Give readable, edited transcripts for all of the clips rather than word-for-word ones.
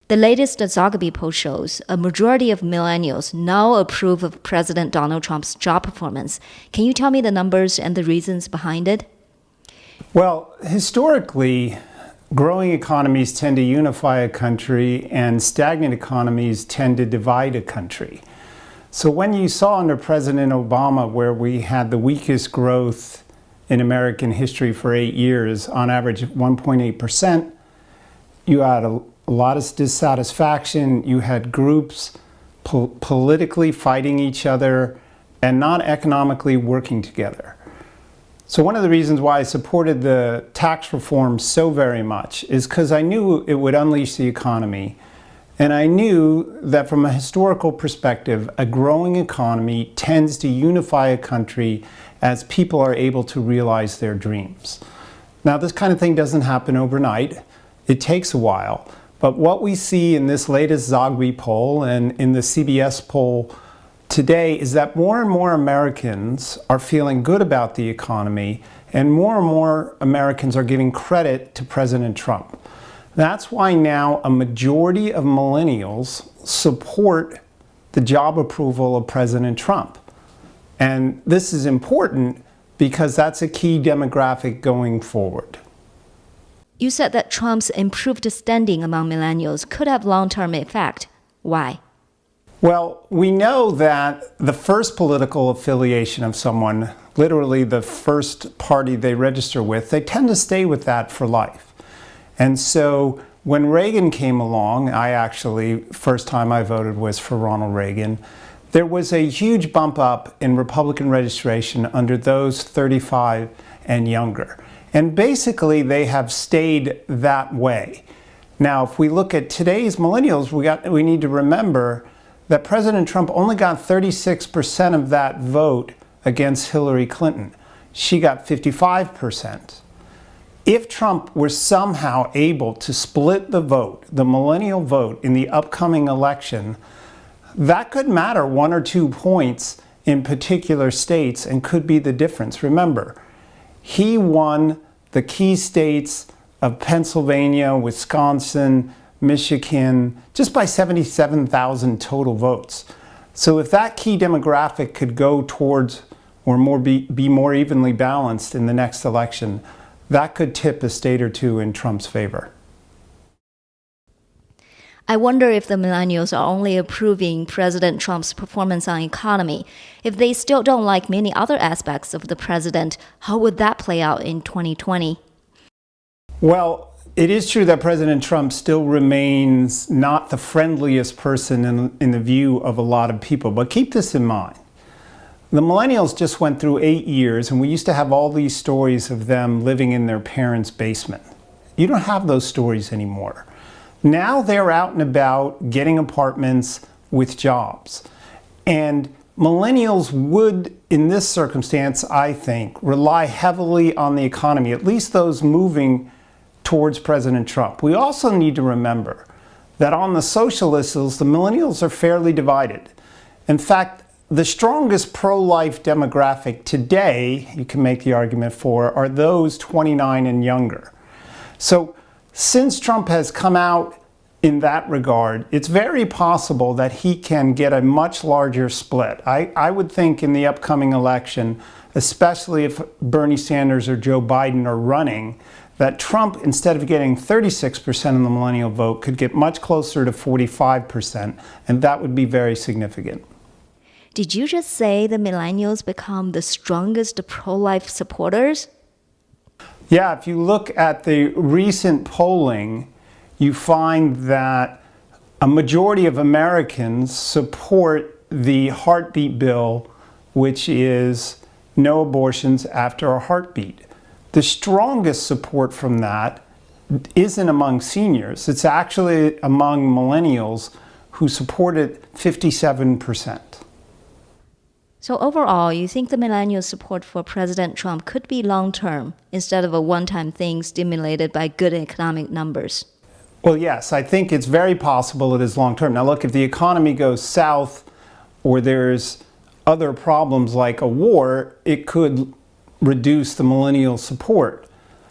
The latest Zogby poll shows a majority of millennials now approve of President Donald Trump's job performance. Can you tell me the numbers and the reasons behind it? Well, historically, growing economies tend to unify a country and stagnant economies tend to divide a country. So when you saw under President Obama where we had the weakest growth in American history for 8 years, on average 1.8%, you had a lot of dissatisfaction, you had groups politically fighting each other and not economically working together. So one of the reasons why I supported the tax reform so very much is because I knew it would unleash the economy. And I knew that from a historical perspective, a growing economy tends to unify a country as people are able to realize their dreams. Now, this kind of thing doesn't happen overnight. It takes a while. But what we see in this latest Zogby poll and in the CBS poll today is that more and more Americans are feeling good about the economy, and more Americans are giving credit to President Trump. That's why now a majority of millennials support the job approval of President Trump. And this is important because that's a key demographic going forward. You said that Trump's improved standing among millennials could have long-term effect. Why? Well, we know that the first political affiliation of someone, literally the first party they register with, they tend to stay with that for life. And so when Reagan came along, first time I voted was for Ronald Reagan, there was a huge bump up in Republican registration under those 35 and younger. And basically they have stayed that way. Now, if we look at today's millennials, we need to remember that President Trump only got 36% of that vote against Hillary Clinton. She got 55%. If Trump were somehow able to split the vote, the millennial vote, in the upcoming election, that could matter 1 or 2 points in particular states and could be the difference. Remember, he won the key states of Pennsylvania, Wisconsin, Michigan, just by 77,000 total votes. So if that key demographic could go towards or be more evenly balanced in the next election, that could tip a state or two in Trump's favor. I wonder if the millennials are only approving President Trump's performance on economy. If they still don't like many other aspects of the president, how would that play out in 2020? Well, it is true that President Trump still remains not the friendliest person in the view of a lot of people, but keep this in mind. The millennials just went through 8 years, and we used to have all these stories of them living in their parents' basement. You don't have those stories anymore. Now they're out and about getting apartments with jobs. And millennials would, in this circumstance, I think, rely heavily on the economy, at least those moving towards President Trump. We also need to remember that on the social issues, the millennials are fairly divided. In fact, the strongest pro-life demographic today, you can make the argument for, are those 29 and younger. So since Trump has come out in that regard, it's very possible that he can get a much larger split. I would think in the upcoming election, especially if Bernie Sanders or Joe Biden are running, that Trump, instead of getting 36% of the millennial vote, could get much closer to 45%, and that would be very significant. Did you just say the millennials become the strongest pro-life supporters? Yeah, if you look at the recent polling, you find that a majority of Americans support the heartbeat bill, which is no abortions after a heartbeat. The strongest support from that isn't among seniors. It's actually among millennials who supported 57%. So overall, you think the millennial support for President Trump could be long-term instead of a one-time thing stimulated by good economic numbers? Well, yes, I think it's very possible it is long-term. Now look, if the economy goes south or there's other problems like a war, it could reduce the millennial support.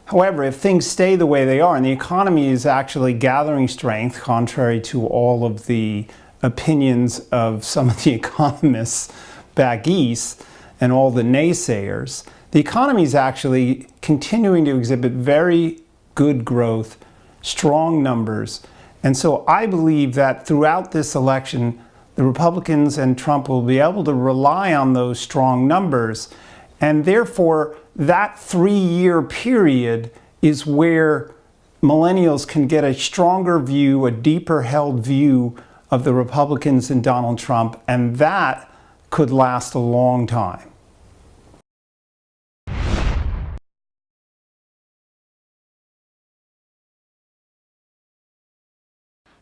However, if things stay the way they are, and the economy is actually gathering strength, contrary to all of the opinions of some of the economists back east and all the naysayers, the economy is actually continuing to exhibit very good growth, strong numbers. And so I believe that throughout this election, the Republicans and Trump will be able to rely on those strong numbers. And therefore, that 3-year period is where millennials can get a stronger view, a deeper held view of the Republicans and Donald Trump. And that could last a long time.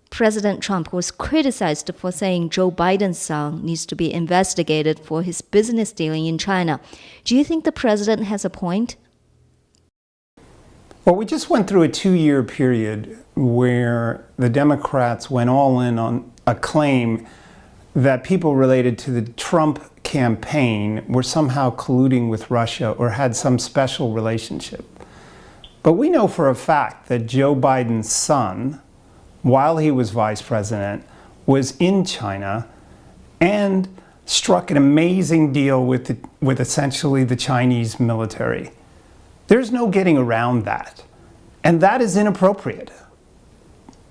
President Trump was criticized for saying Joe Biden's son needs to be investigated for his business dealing in China. Do you think the president has a point? Well, we just went through a 2-year period where the Democrats went all in on a claim that people related to the Trump campaign were somehow colluding with Russia or had some special relationship. But we know for a fact that Joe Biden's son, while he was vice president, was in China and struck an amazing deal with essentially the Chinese military. There's no getting around that. And that is inappropriate.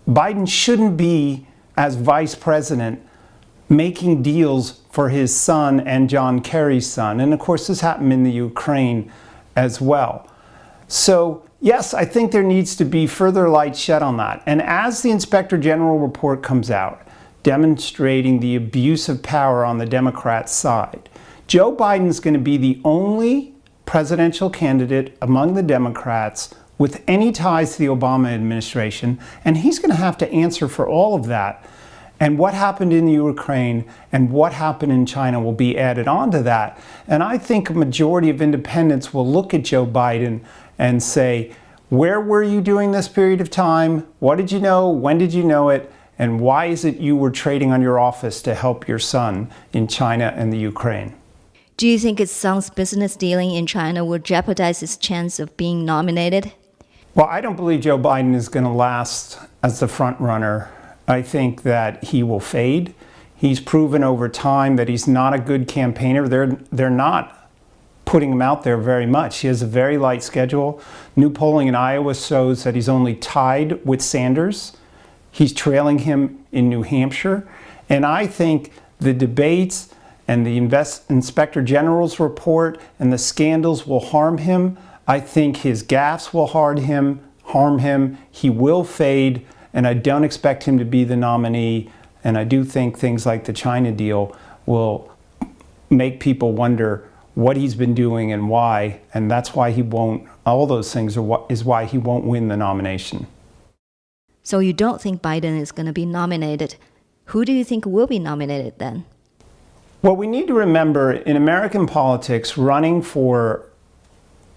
Biden shouldn't be, as vice president, making deals for his son and John Kerry's son. And of course, this happened in the Ukraine as well. So yes, I think there needs to be further light shed on that. And as the Inspector General report comes out, demonstrating the abuse of power on the Democrats' side, Joe Biden's going to be the only presidential candidate among the Democrats with any ties to the Obama administration, and he's going to have to answer for all of that. And what happened in the Ukraine and what happened in China will be added on to that. And I think a majority of independents will look at Joe Biden and say, where were you during this period of time? What did you know? When did you know it? And why is it you were trading on your office to help your son in China and the Ukraine? Do you think his son's business dealing in China will jeopardize his chance of being nominated? Well, I don't believe Joe Biden is going to last as the front runner. I think that he will fade. He's proven over time that he's not a good campaigner. They're not putting him out there very much. He has a very light schedule. New polling in Iowa shows that he's only tied with Sanders. He's trailing him in New Hampshire. And I think the debates and the Inspector General's report and the scandals will harm him. I think his gaffes will harm him. He will fade, and I don't expect him to be the nominee. And I do think things like the China deal will make people wonder what he's been doing and why, and that's why he won't, all those things is why he won't win the nomination. So you don't think Biden is going to be nominated. Who do you think will be nominated then? Well, we need to remember in American politics, running for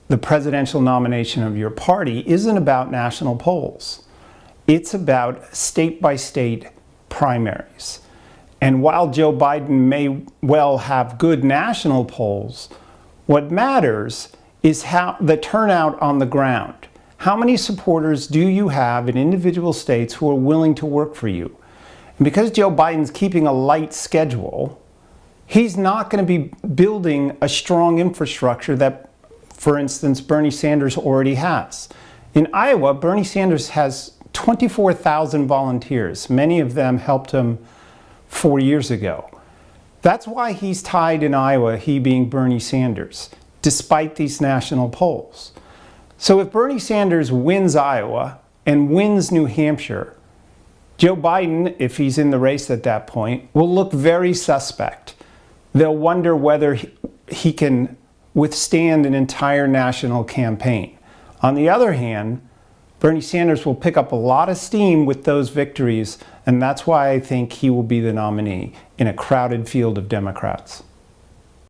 the presidential nomination of your party isn't about national polls. It's about state-by-state primaries. And while Joe Biden may well have good national polls, what matters is how the turnout on the ground. How many supporters do you have in individual states who are willing to work for you? And because Joe Biden's keeping a light schedule, he's not going to be building a strong infrastructure that, for instance, Bernie Sanders already has. In Iowa, Bernie Sanders has 24,000 volunteers. Many of them helped him 4 years ago. That's why he's tied in Iowa, he being Bernie Sanders, despite these national polls. So if Bernie Sanders wins Iowa and wins New Hampshire, Joe Biden, if he's in the race at that point, will look very suspect. They'll wonder whether he can withstand an entire national campaign. On the other hand, Bernie Sanders will pick up a lot of steam with those victories, and that's why I think he will be the nominee in a crowded field of Democrats.